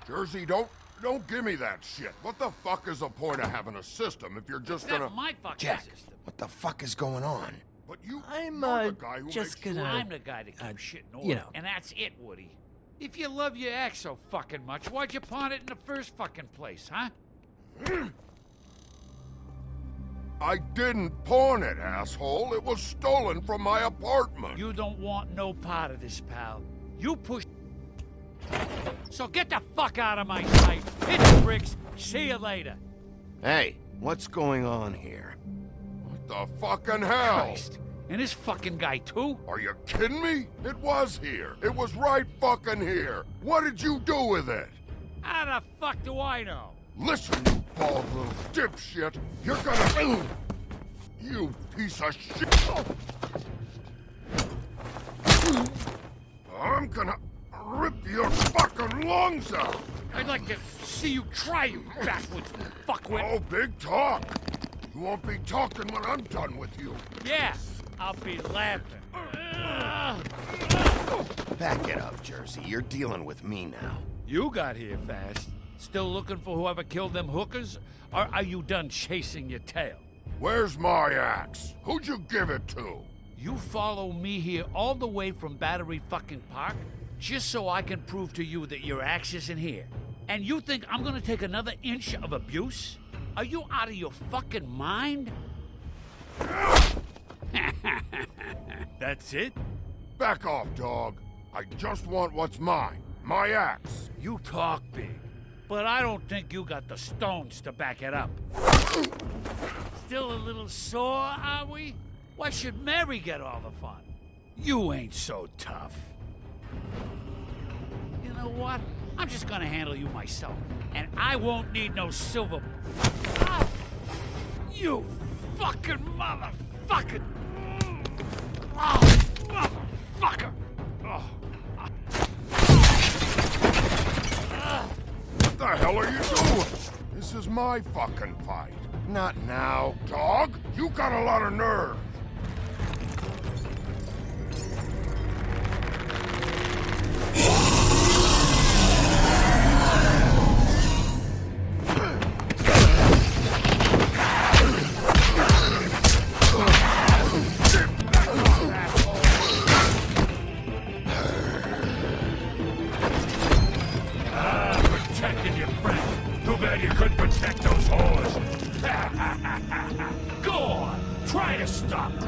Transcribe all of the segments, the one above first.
Jersey, don't give me that shit. What the fuck is the point of having a system if you're just gonna... That's my fucking Jack, system. what the fuck is going on? But you're I'm, the guy who just makes gonna- sure... I'm the guy that keeps shit in order. you know. And that's it, Woody. If you love your ex so fucking much, why'd you pawn it in the first fucking place, huh? I didn't pawn it, asshole. It was stolen from my apartment. You don't want no part of this, pal. You push... So get the fuck out of my sight. Hit the bricks. See you later. Hey, what's going on here? What the fucking hell? Christ. And this fucking guy, too? Are you kidding me? It was here. It was right fucking here. What did you do with it? How the fuck do I know? Listen, you bald little dipshit. You're gonna... You piece of shit. I'm gonna rip your fucking lungs out. I'd like to see you try, you backwards fuckwit. Oh, big talk. You won't be talking when I'm done with you. Yeah, I'll be laughing. Back it up, Jersey. You're dealing with me now. You got here fast. Still looking for whoever killed them hookers? Or are you done chasing your tail? Where's my axe? Who'd you give it to? You follow me here all the way from Battery fucking Park just so I can prove to you that your axe isn't here. And you think I'm gonna take another inch of abuse? Are you out of your fucking mind? That's it? Back off, dog. I just want what's mine. My axe. You talk big, but I don't think you got the stones to back it up. Still a little sore, are we? Why should Mary get all the fun? You ain't so tough. You know what? I'm just gonna handle you myself, and I won't need no silver... Ah! You fucking motherfucker! Oh, motherfucker! Oh. What the hell are you doing? This is my fucking fight. Not now. Dog, you got a lot of nerve. Protecting your friend. Too bad you couldn't protect those whores. Go on, try to stop me.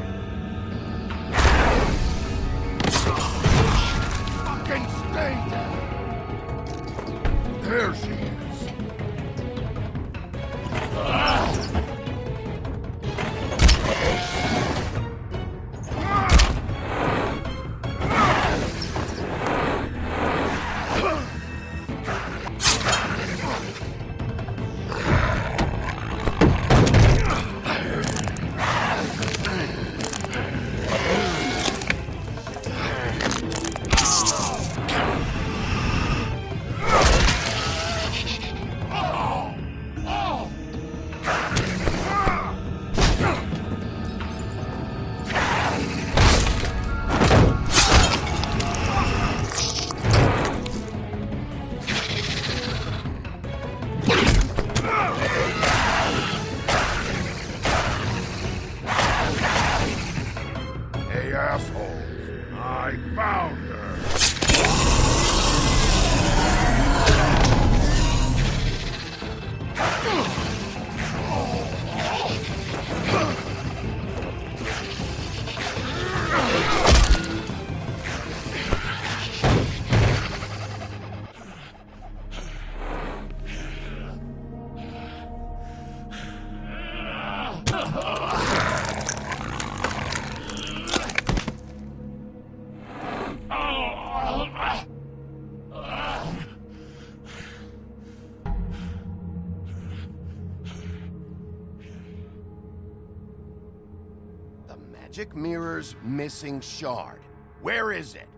Fucking stay there. There she is. Hey, assholes. I found her. The magic mirror's missing shard. Where is it?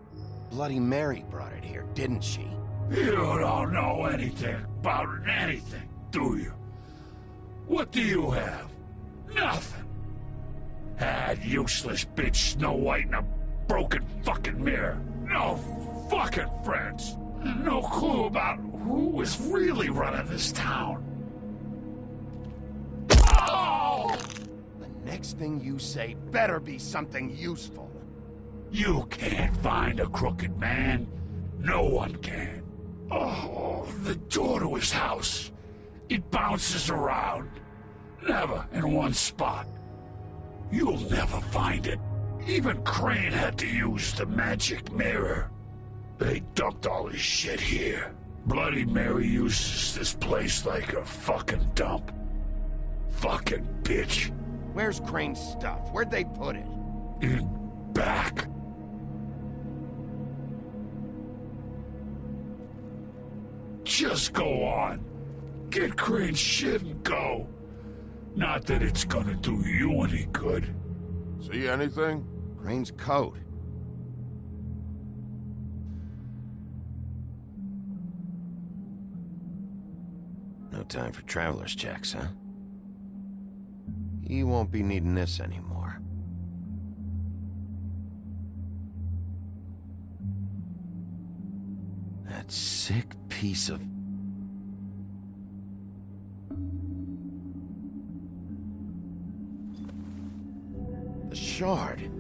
Bloody Mary brought it here, didn't she? You don't know anything about anything, do you? What do you have? Nothing. That useless bitch Snow White in a broken fucking mirror. No fucking friends. and no clue about who was really running this town. Oh! The next thing you say better be something useful. You can't find a crooked man. No one can. Oh, the door to his house. It bounces around. Never in one spot. You'll never find it. Even Crane had to use the magic mirror. They dumped all his shit here. Bloody Mary uses this place like a fucking dump. Fucking bitch. Where's Crane's stuff? Where'd they put it? In back. Just go on. Get Crane's shit and go. Not that it's gonna do you any good. See anything? Crane's coat. No time for traveler's checks, huh? He won't be needing this anymore. That sick piece of... The shard.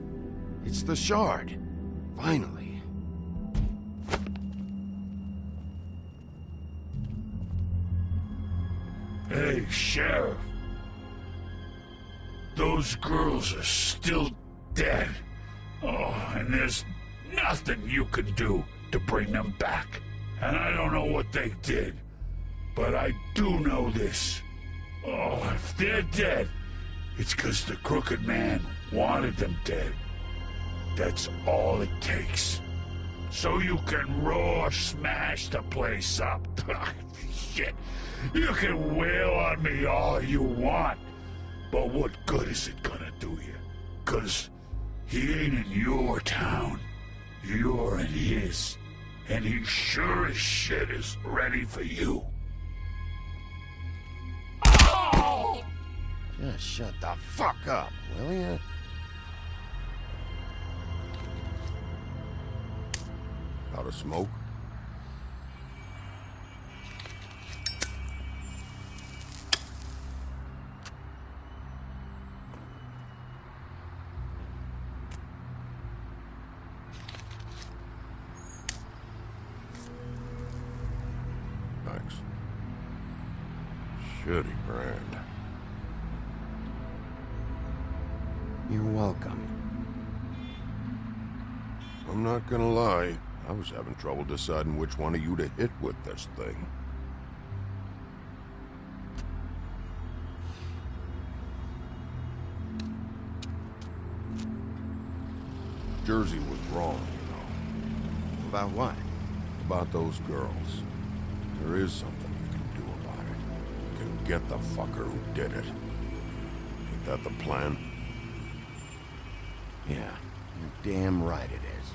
It's the shard. Finally. Hey, Sheriff. Those girls are still dead. Oh, and there's nothing you can do to bring them back. And I don't know what they did, but I do know this. Oh, if they're dead, it's 'cause the crooked man wanted them dead. That's all it takes. So you can roar smash the place up. Shit, you can wail on me all you want, but what good is it gonna do you? 'Cause he ain't in your town. You're in his. And he sure as shit is ready for you. Oh! Just shut the fuck up, will ya? Out of smoke? Thanks. Shitty brand. You're welcome. I'm not gonna lie. I was having trouble deciding which one of you to hit with this thing. Jersey was wrong, you know. About what? About those girls. There is something you can do about it. You can get the fucker who did it. Ain't that the plan? Yeah, you're damn right it is.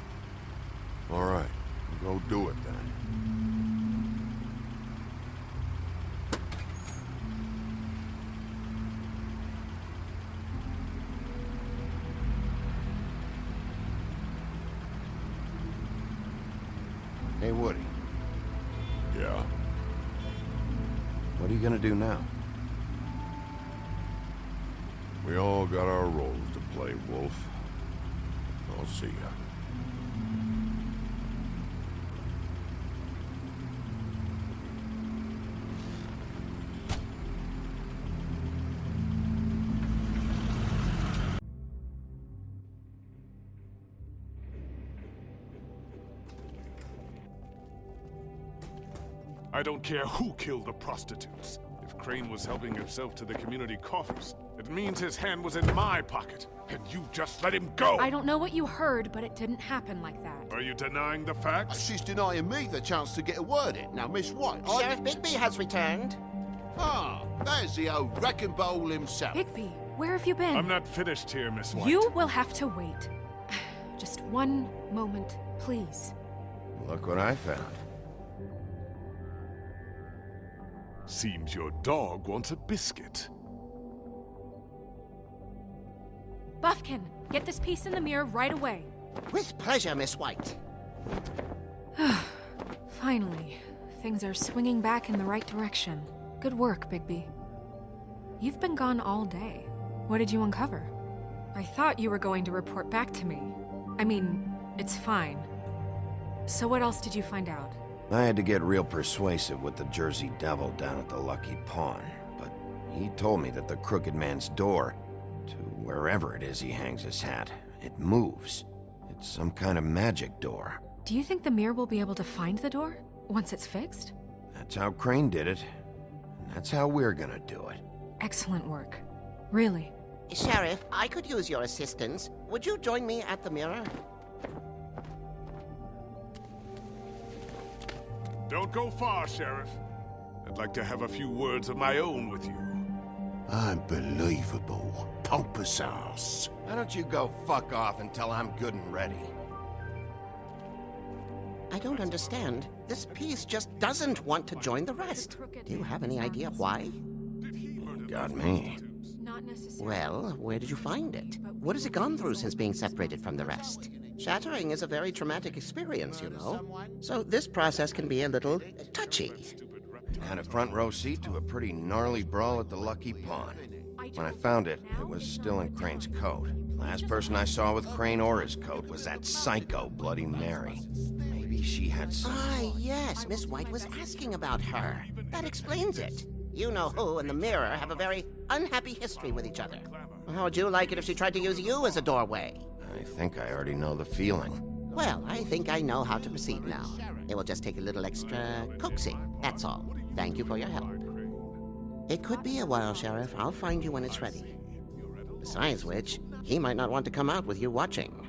All right, go do it then. Hey, Woody. Yeah. What are you gonna do now? We all got our roles to play, Wolf. I'll see ya. I don't care who killed the prostitutes. If Crane was helping himself to the community coffers, it means his hand was in my pocket, and you just let him go! I don't know what you heard, but it didn't happen like that. Are you denying the facts? She's denying me the chance to get a word in. Now, Miss White, Sheriff Bigby has returned. Ah, there's the old wrecking bowl himself. Bigby, where have you been? I'm not finished here, Miss White. You will have to wait. Just one moment, please. Look what I found. Seems your dog wants a biscuit. Buffkin, get this piece in the mirror right away. With pleasure, Miss White. Finally, things are swinging back in the right direction. Good work, Bigby. You've been gone all day. What did you uncover? I thought you were going to report back to me. I mean, it's fine. So what else did you find out? I had to get real persuasive with the Jersey Devil down at the Lucky Pawn, but he told me that the Crooked Man's door, to wherever it is he hangs his hat, it moves. It's some kind of magic door. Do you think the mirror will be able to find the door once it's fixed? That's how Crane did it, and that's how we're gonna do it. Excellent work. Really. Sheriff, I could use your assistance. Would you join me at the mirror? Don't go far, Sheriff. I'd like to have a few words of my own with you. Unbelievable. Pompous ass. Why don't you go fuck off until I'm good and ready? I don't understand. This piece just doesn't want to join the rest. Do you have any idea why? You got me. Not necessarily. Well, where did you find it? What has it gone through since being separated from the rest? Shattering is a very traumatic experience, you know. So this process can be a little touchy. Had a front row seat to a pretty gnarly brawl at the Lucky Pawn. When I found it, it was still in Crane's coat. Last person I saw with Crane or his coat was that psycho Bloody Mary. Maybe she had some... Ah, yes, Miss White was asking about her. That explains it. You know who and the mirror have a very unhappy history with each other. How would you like it if she tried to use you as a doorway? I think I already know the feeling. Well, I think I know how to proceed now. It will just take a little extra coaxing, that's all. Thank you for your help. It could be a while, Sheriff. I'll find you when it's ready. Besides which, he might not want to come out with you watching.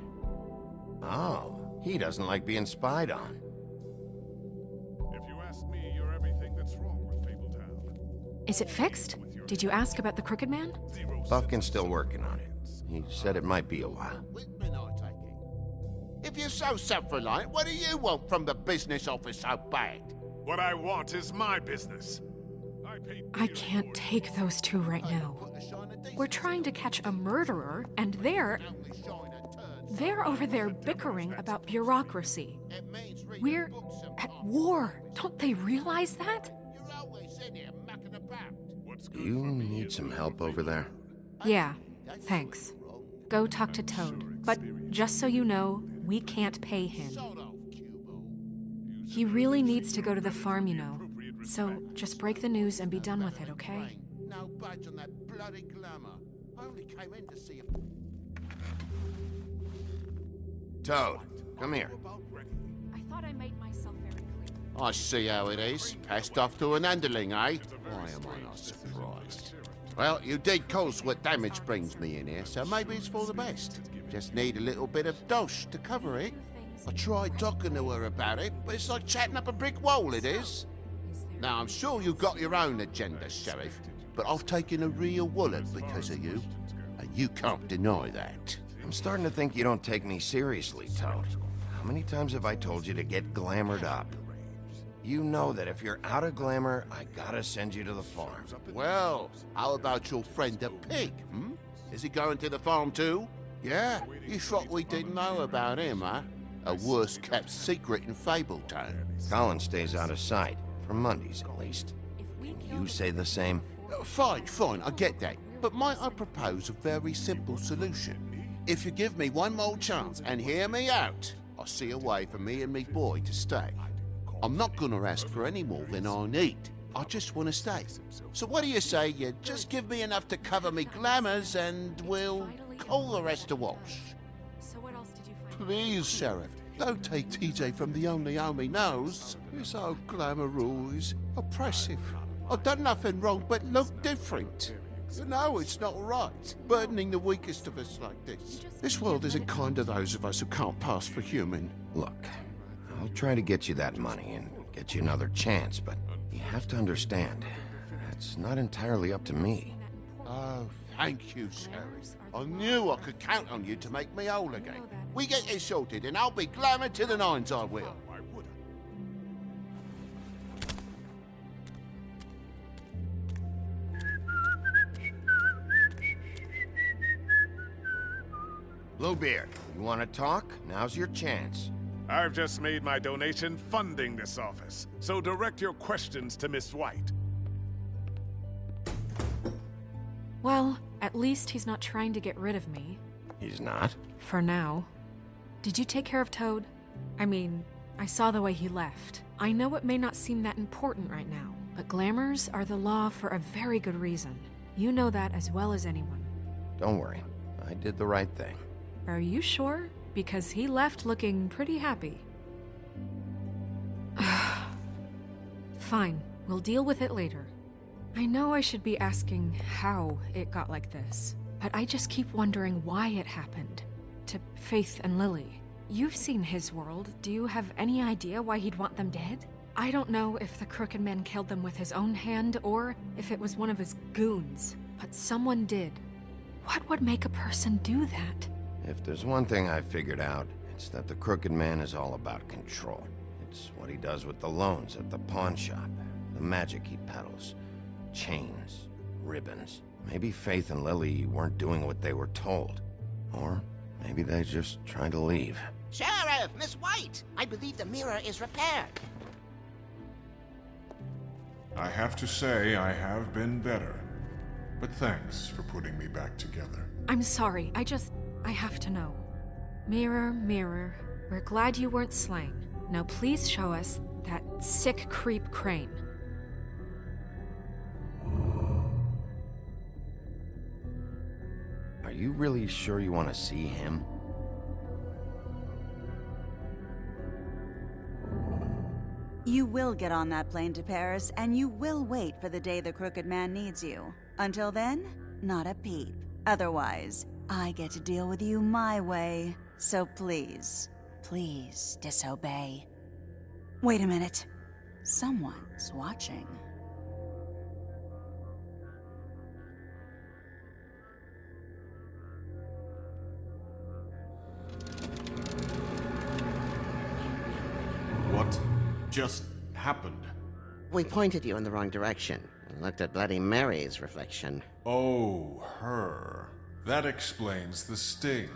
Oh, he doesn't like being spied on. If you ask me, you're everything that's wrong with Fabletown. Is it fixed? Did you ask about the Crooked Man? Buffkin's still working on it. He said it might be a while. If you're so self-reliant, what do you want from the business office so bad? What I want is my business. I can't take those two right now. We're trying to catch a murderer, and they're over there bickering about bureaucracy. We're at war. Don't they realize that? Do you need some help over there? Yeah, thanks. Go talk to Toad. But just so you know, we can't pay him. He really needs to go to the farm, you know. So just break the news and be done with it, okay? No budge on that bloody glamour. I only came in to see him. Toad, come here. I thought I made myself very clear. I see how it is. Passed off to an underling, eh? Why am I not surprised? Well, you did cause what damage brings me in here, so maybe it's for the best. Just need a little bit of dosh to cover it. I tried talking to her about it, but it's like chatting up a brick wall, it is. Now, I'm sure you've got your own agenda, Sheriff, but I've taken a real wallet because of you, and you can't deny that. I'm starting to think you don't take me seriously, Toad. How many times have I told you to get glamored up? You know that if you're out of glamour, I gotta send you to the farm. Well, how about your friend the pig, hmm? Is he going to the farm too? Yeah? You thought we didn't know about him, huh? A worst-kept secret in Fabletown. Colin stays out of sight, for Mondays at least. Can you say the same? Fine, I get that. But might I propose a very simple solution? If you give me one more chance and hear me out, I'll see a way for me and me boy to stay. I'm not gonna ask for any more than I need. I just want to stay. So what do you say you just give me enough to cover me glamours and we'll call the rest a wash? So what else did you find? Please, Sheriff, don't take TJ from the only home he knows. His old glamour rule is oppressive. I've done nothing wrong but look different. You know it's not right, burdening the weakest of us like this. This world isn't kind to those of us who can't pass for human. Look, I'll try to get you that money and get you another chance, but you have to understand, that's not entirely up to me. Oh, thank you, Sheriff. I knew I could count on you to make me whole again. We get it sorted and I'll be glamour to the nines, I will. Bluebeard, you want to talk? Now's your chance. I've just made my donation funding this office, so direct your questions to Miss White. Well, at least he's not trying to get rid of me. He's not? For now. Did you take care of Toad? I mean, I saw the way he left. I know it may not seem that important right now, but glamours are the law for a very good reason. You know that as well as anyone. Don't worry. I did the right thing. Are you sure? Because he left looking pretty happy. Fine, we'll deal with it later. I know I should be asking how it got like this, but I just keep wondering why it happened. To Faith and Lily. You've seen his world. Do you have any idea why he'd want them dead? I don't know if the Crooked Man killed them with his own hand or if it was one of his goons, but someone did. What would make a person do that? If there's one thing I've figured out, it's that the Crooked Man is all about control. It's what he does with the loans at the pawn shop, the magic he peddles, chains, ribbons. Maybe Faith and Lily weren't doing what they were told. Or maybe they're just trying to leave. Sheriff, Miss White! I believe the mirror is repaired. I have to say I have been better. But thanks for putting me back together. I'm sorry, I have to know. Mirror, mirror, we're glad you weren't slain. Now please show us that sick creep Crane. Are you really sure you want to see him? You will get on that plane to Paris, and you will wait for the day the Crooked Man needs you. Until then, not a peep. Otherwise, I get to deal with you my way. So please, please disobey. Wait a minute. Someone's watching. What just happened? We pointed you in the wrong direction and looked at Bloody Mary's reflection. Oh, her. That explains the sting.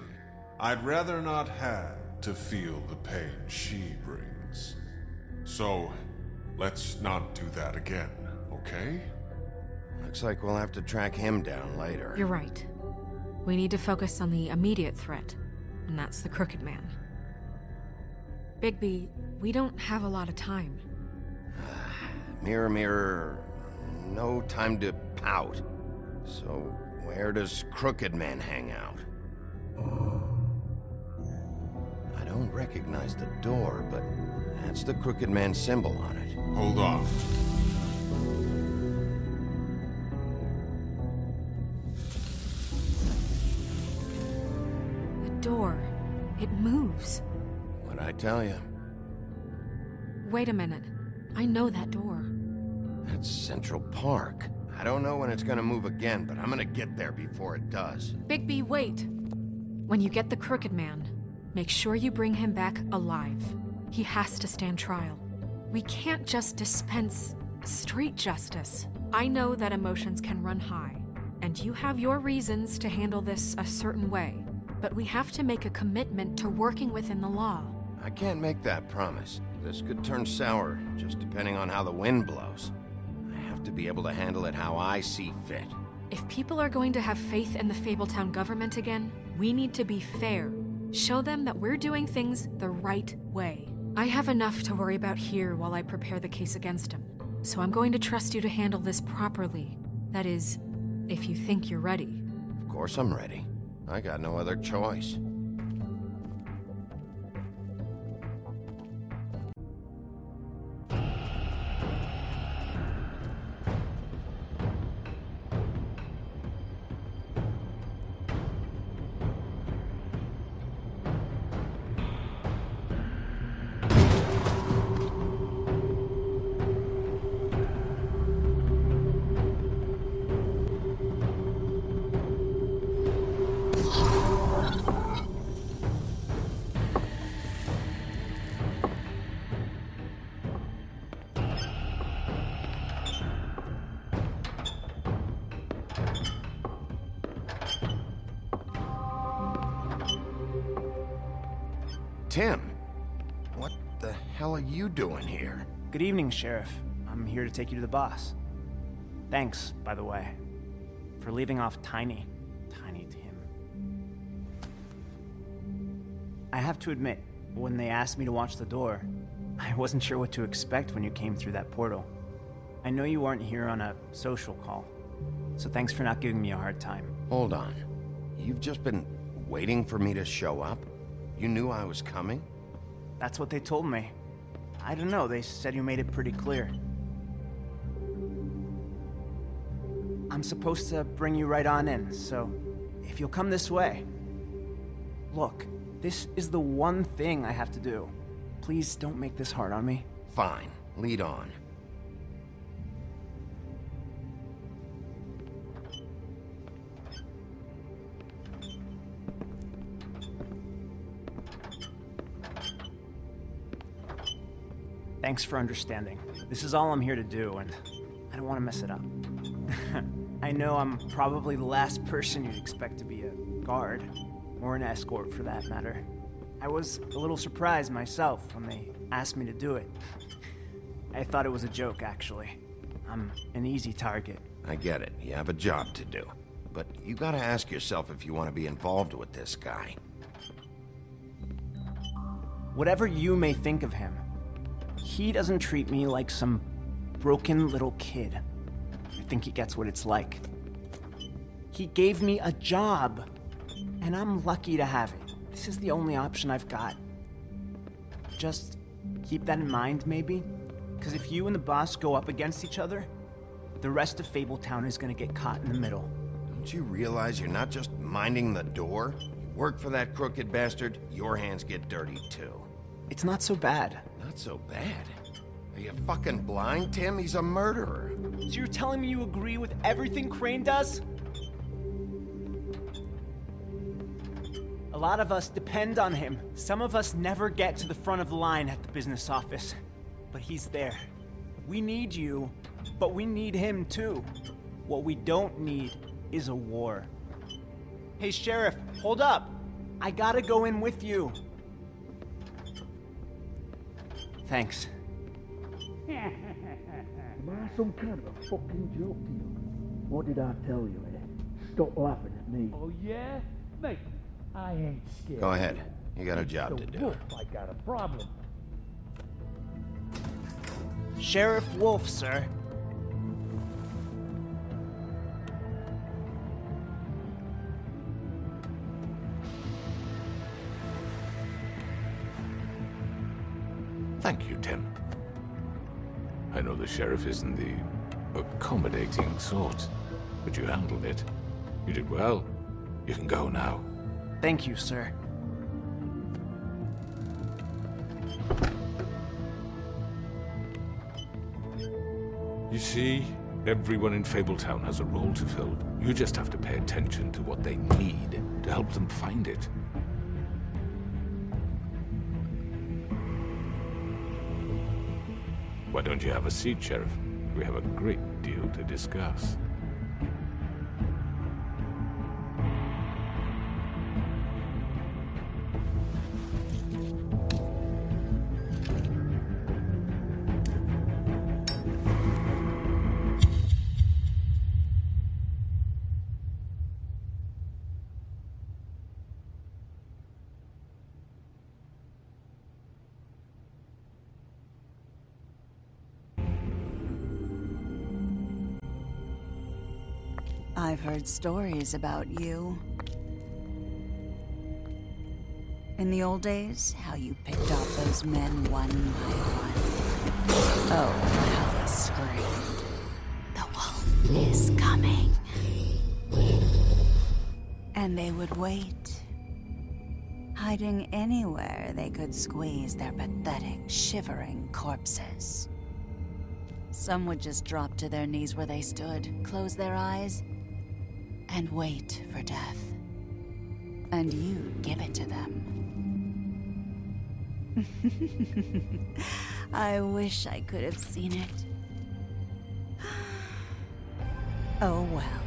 I'd rather not have to feel the pain she brings. So, let's not do that again, okay? Looks like we'll have to track him down later. You're right. We need to focus on the immediate threat, and that's the Crooked Man. Bigby, we don't have a lot of time. Mirror, mirror, no time to pout. So, where does Crooked Man hang out? I don't recognize the door, but that's the Crooked Man symbol on it. Hold on. The door. It moves. What'd I tell you? Wait a minute. I know that door. That's Central Park. I don't know when it's gonna move again, but I'm gonna get there before it does. Bigby, wait! When you get the Crooked Man, make sure you bring him back alive. He has to stand trial. We can't just dispense street justice. I know that emotions can run high, and you have your reasons to handle this a certain way, but we have to make a commitment to working within the law. I can't make that promise. This could turn sour, just depending on how the wind blows. I have to be able to handle it how I see fit. If people are going to have faith in the Fabletown government again, we need to be fair. Show them that we're doing things the right way. I have enough to worry about here while I prepare the case against him. So I'm going to trust you to handle this properly. That is, if you think you're ready. Of course I'm ready. I got no other choice. Tim, hell are you doing here? Good evening, Sheriff. I'm here to take you to the boss. Thanks, by the way, for leaving off Tiny Tim. I have to admit, when they asked me to watch the door, I wasn't sure what to expect when you came through that portal. I know you aren't here on a social call, so thanks for not giving me a hard time. Hold on. You've just been waiting for me to show up? You knew I was coming? That's what they told me. I don't know, they said you made it pretty clear. I'm supposed to bring you right on in, so if you'll come this way. Look, this is the one thing I have to do. Please don't make this hard on me. Fine. Lead on. Thanks for understanding. This is all I'm here to do, and I don't want to mess it up. I know I'm probably the last person you'd expect to be a guard, or an escort for that matter. I was a little surprised myself when they asked me to do it. I thought it was a joke, actually. I'm an easy target. I get it. You have a job to do. But you gotta ask yourself if you want to be involved with this guy. Whatever you may think of him, he doesn't treat me like some broken little kid. I think he gets what it's like. He gave me a job, and I'm lucky to have it. This is the only option I've got. Just keep that in mind, maybe? Because if you and the boss go up against each other, the rest of Fabletown is gonna get caught in the middle. Don't you realize you're not just minding the door? You work for that crooked bastard, your hands get dirty too. It's not so bad. Not so bad? Are you fucking blind, Tim? He's a murderer. So you're telling me you agree with everything Crane does? A lot of us depend on him. Some of us never get to the front of the line at the business office. But he's there. We need you, but we need him too. What we don't need is a war. Hey, Sheriff, hold up. I gotta go in with you. Thanks. Am I some kind of a fucking joke to you? What did I tell you, eh? Stop laughing at me. Oh, yeah? Mate, I ain't scared. Go ahead. You got a job to do. Wolf, I got a problem. Sheriff Wolf, sir. Thank you, Tim. I know the sheriff isn't the accommodating sort, but you handled it. You did well. You can go now. Thank you, sir. You see, everyone in Fabletown has a role to fill. You just have to pay attention to what they need to help them find it. Why don't you have a seat, Sheriff? We have a great deal to discuss. I've heard stories about you. In the old days, how you picked off those men one by one. Oh, how they screamed. The wolf is coming. And they would wait, hiding anywhere they could squeeze their pathetic, shivering corpses. Some would just drop to their knees where they stood, close their eyes, and wait for death. And you'd give it to them. I wish I could have seen it. Oh well.